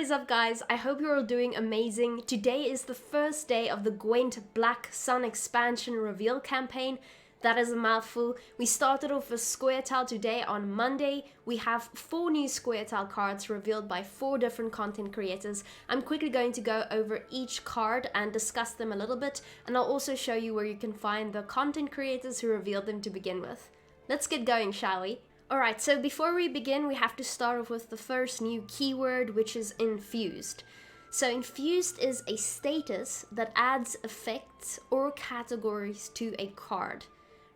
is up, guys? I hope you're all doing amazing. Today is the first day of the Gwent Black Sun expansion reveal campaign. That is a mouthful. We started off with SCOIA'TAEL today on Monday. We have 4 new SCOIA'TAEL cards revealed by 4 different content creators. I'm quickly going to go over each card and discuss them a little bit, and I'll also show you where you can find the content creators who revealed them to begin with. Let's get going, shall we? Alright, so before we begin, we have to start off with the first new keyword, which is Infused. So Infused is a status that adds effects or categories to a card.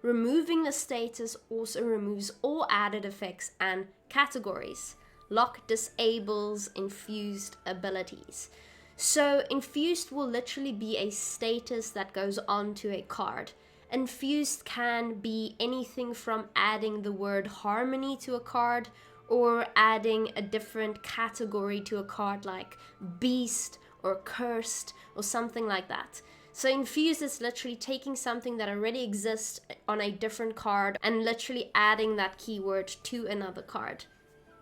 Removing the status also removes all added effects and categories. Lock disables infused abilities. So Infused will literally be a status that goes onto a card. Infused can be anything from adding the word harmony to a card or adding a different category to a card like beast or cursed or something like that. So Infused is literally taking something that already exists on a different card and literally adding that keyword to another card.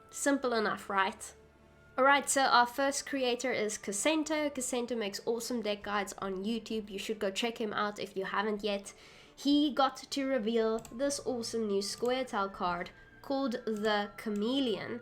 Simple enough, right? Alright, so our first creator is Casento. Casento makes awesome deck guides on YouTube. You should go check him out if you haven't yet. He got to reveal this awesome new SCOIA'TAEL card called the Chameleon.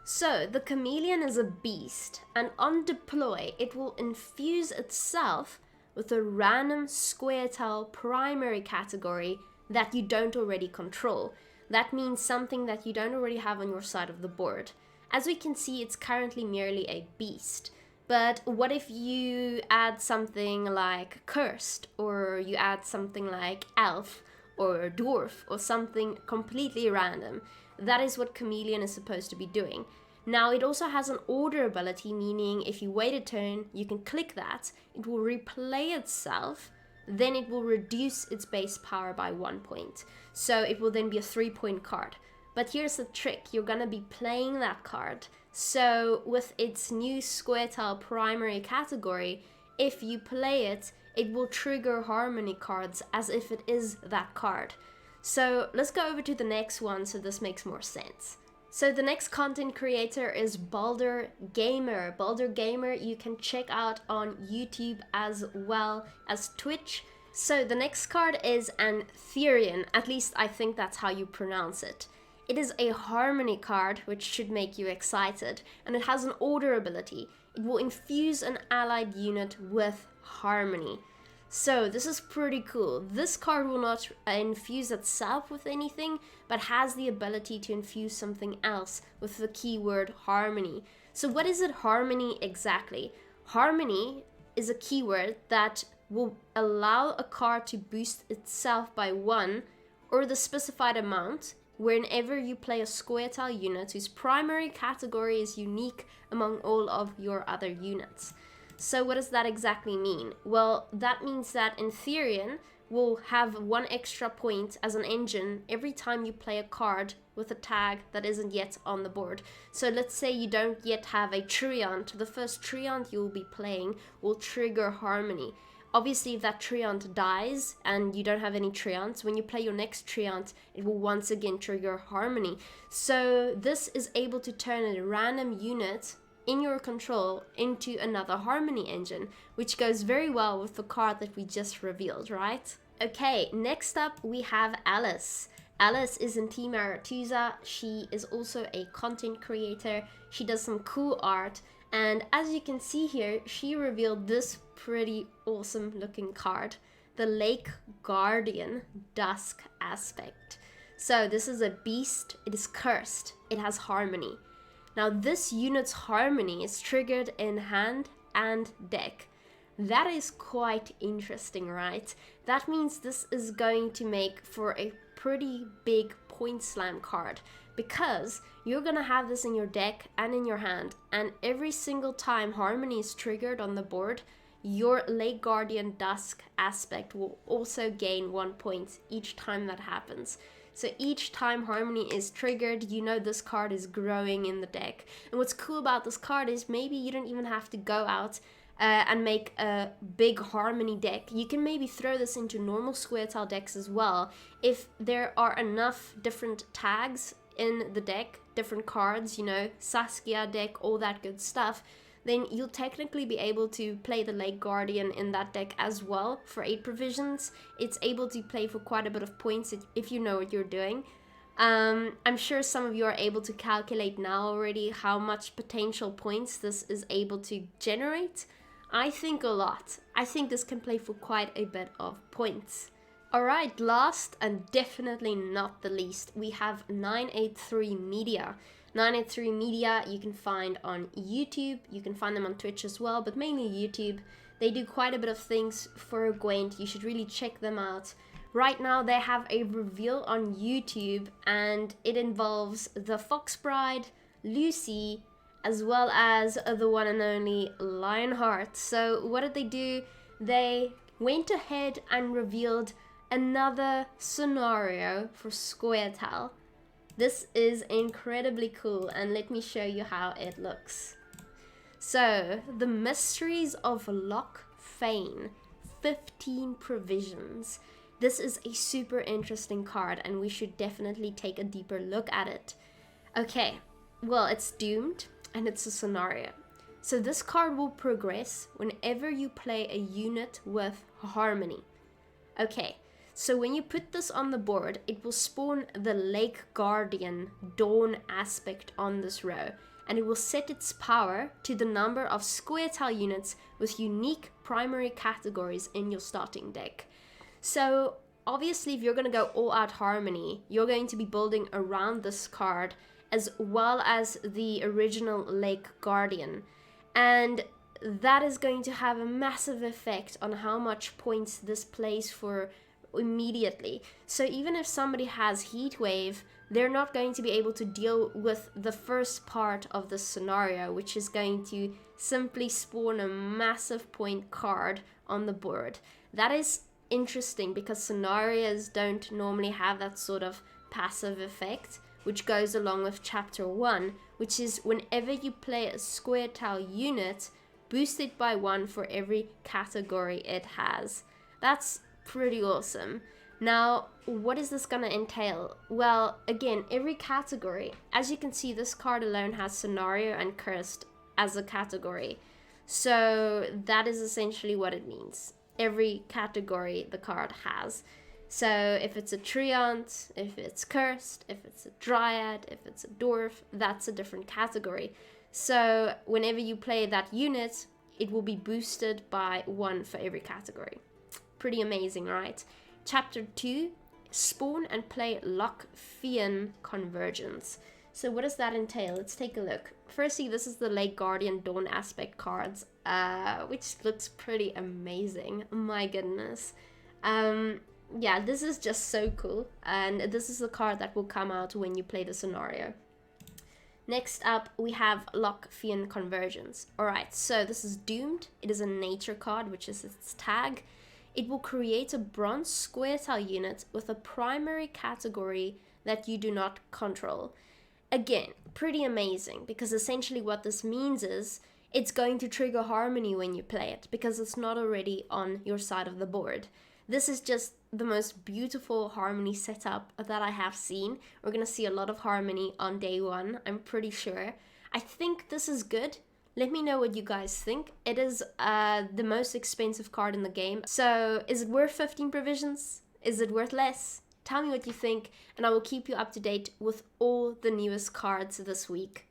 So the Chameleon is a beast, and on deploy it will infuse itself with a random SCOIA'TAEL primary category that you don't already control. That means something that you don't already have on your side of the board. As we can see, it's currently merely a beast. But what if you add something like cursed, or you add something like elf, or dwarf, or something completely random? That is what Chameleon is supposed to be doing. Now, it also has an order ability, meaning if you wait a turn, you can click that, it will replay itself, then it will reduce its base power by 1 point. So it will then be a 3-point card. But here's the trick, you're gonna be playing that card. So with its new SCOIA'TAEL primary category, if you play it, it will trigger harmony cards as if it is that card. So let's go over to the next one so this makes more sense. So the next content creator is Baldur Gamer. Baldur Gamer you can check out on YouTube as well as Twitch. So the next card is an Etherean, at least I think that's how you pronounce it. It is a harmony card, which should make you excited, and it has an order ability. It will infuse an allied unit with harmony. So this is pretty cool. This card will not infuse itself with anything, but has the ability to infuse something else with the keyword harmony. So what is it harmony exactly? Harmony is a keyword that will allow a card to boost itself by 1 or the specified amount whenever you play a SCOIA'TAEL unit whose primary category is unique among all of your other units. So what does that exactly mean? Well, that means that Etherean will have 1 extra point as an engine every time you play a card with a tag that isn't yet on the board. So let's say you don't yet have a Treant. The first Treant you will be playing will trigger harmony. Obviously, if that Treant dies and you don't have any Treants, when you play your next Treant, it will once again trigger harmony. So this is able to turn a random unit in your control into another harmony engine, which goes very well with the card that we just revealed, right? Okay, next up we have Alice. Alice is in Team Aretuza. She is also a content creator. She does some cool art. And as you can see here, she revealed this pretty awesome looking card, the Lake Guardian Dusk aspect. So this is a beast, it is cursed, it has harmony. Now this unit's harmony is triggered in hand and deck. That is quite interesting, right? That means this is going to make for a pretty big point slam card, because you're gonna have this in your deck and in your hand, and every single time harmony is triggered on the board, your Lake Guardian Dusk aspect will also gain 1 point each time that happens. So each time harmony is triggered, you know this card is growing in the deck. And what's cool about this card is maybe you don't even have to go out and make a big harmony deck. You can maybe throw this into normal SCOIA'TAEL decks as well. If there are enough different tags in the deck, different cards, you know, Saskia deck, all that good stuff, then you'll technically be able to play the Lake Guardian in that deck as well for 8 provisions. It's able to play for quite a bit of points if you know what you're doing. I'm sure some of you are able to calculate now already how much potential points this is able to generate. I think a lot. I think this can play for quite a bit of points. Alright, last and definitely not the least, we have 983 Media. 983 Media you can find on YouTube, you can find them on Twitch as well, but mainly YouTube. They do quite a bit of things for Gwent, you should really check them out. Right now they have a reveal on YouTube and it involves the Fox Bride, Lucy, as well as the one and only Lionheart. So what did they do? They went ahead and revealed another scenario for SCOIA'TAEL. This is incredibly cool and let me show you how it looks. So, the Mysteries of Loch Fane, 15 provisions. This is a super interesting card and we should definitely take a deeper look at it. Okay, well, it's doomed and it's a scenario. So this card will progress whenever you play a unit with Harmony. Okay, so when you put this on the board, it will spawn the Lake Guardian Dawn aspect on this row, and it will set its power to the number of SCOIA'TAEL units with unique primary categories in your starting deck. So obviously if you're going to go all out Harmony, you're going to be building around this card as well as the original Lake Guardian, and that is going to have a massive effect on how much points this plays for immediately. So even if somebody has Heatwave, they're not going to be able to deal with the first part of the scenario, which is going to simply spawn a massive point card on the board. That is interesting because scenarios don't normally have that sort of passive effect, which goes along with chapter 1, which is whenever you play a SCOIA'TAEL unit, boost it by 1 for every category it has. That's pretty awesome. Now, what is this gonna entail? Well, again, every category, as you can see, this card alone has Scenario and Cursed as a category. So that is essentially what it means. Every category the card has. So if it's a Treant, if it's Cursed, if it's a Dryad, if it's a Dwarf, that's a different category. So whenever you play that unit, it will be boosted by 1 for every category. Pretty amazing, right? Chapter 2, spawn and play Fae Conversions. So what does that entail? Let's take a look. Firstly, this is the Lake Guardian Dawn aspect cards, which looks pretty amazing. My goodness. Yeah, this is just so cool. And this is the card that will come out when you play the scenario. Next up, we have Fae Conversions. Alright, so this is doomed. It is a nature card, which is its tag. It will create a bronze SCOIA'TAEL unit with a primary category that you do not control. Again, pretty amazing, because essentially what this means is it's going to trigger Harmony when you play it, because it's not already on your side of the board. This is just the most beautiful Harmony setup that I have seen. We're going to see a lot of Harmony on day 1, I'm pretty sure. I think this is good. Let me know what you guys think. It is the most expensive card in the game. So is it worth 15 provisions? Is it worth less? Tell me what you think, and I will keep you up to date with all the newest cards this week.